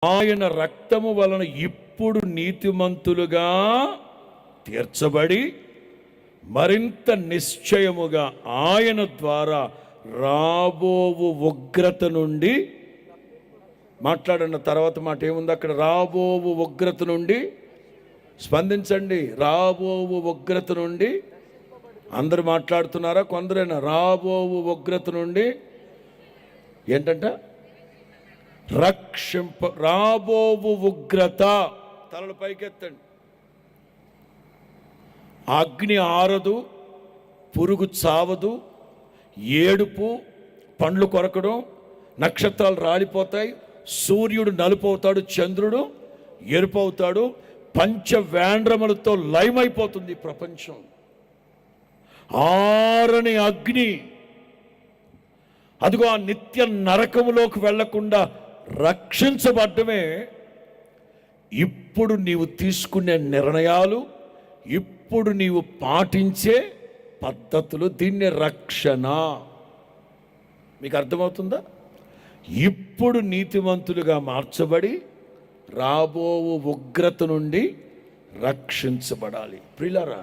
ఆయన రక్తము వలన ఇప్పుడు నీతిమంతులుగా తీర్చబడి మరింత నిశ్చయముగా ఆయన ద్వారా రాబోవు ఉగ్రత నుండి, మాట్లాడిన తర్వాత మాట ఏముంది అక్కడ? రాబోవు ఉగ్రత నుండి, స్పందించండి. రాబోవు ఉగ్రత నుండి, అందరు మాట్లాడుతున్నారా? కొందరైనా రాబోవు ఉగ్రత నుండి ఏంటంట? రాబోవు ఉగ్రత. తలలు పైకెత్తండి. అగ్ని ఆరదు, పురుగు చావదు, ఏడుపు, పండ్లు కొరకడం, నక్షత్రాలు రాలిపోతాయి, సూర్యుడు నలుపు అవుతాడు, చంద్రుడు ఎరుపు అవుతాడు, పంచవేంద్రములతో లయమైపోతుంది ప్రపంచం. ఆరని అగ్ని. అదిగో ఆ నిత్య నరకములోకి వెళ్లకుండా రక్షించబడ్డమే ఇప్పుడు నీవు తీసుకునే నిర్ణయాలు, ఇప్పుడు నీవు పాటించే పద్ధతులు. దీన్ని రక్షణ. మీకు అర్థమవుతుందా? ఇప్పుడు నీతిమంతులుగా మార్చబడి రాబో ఉగ్రత నుండి రక్షించబడాలి. ప్రియులారా,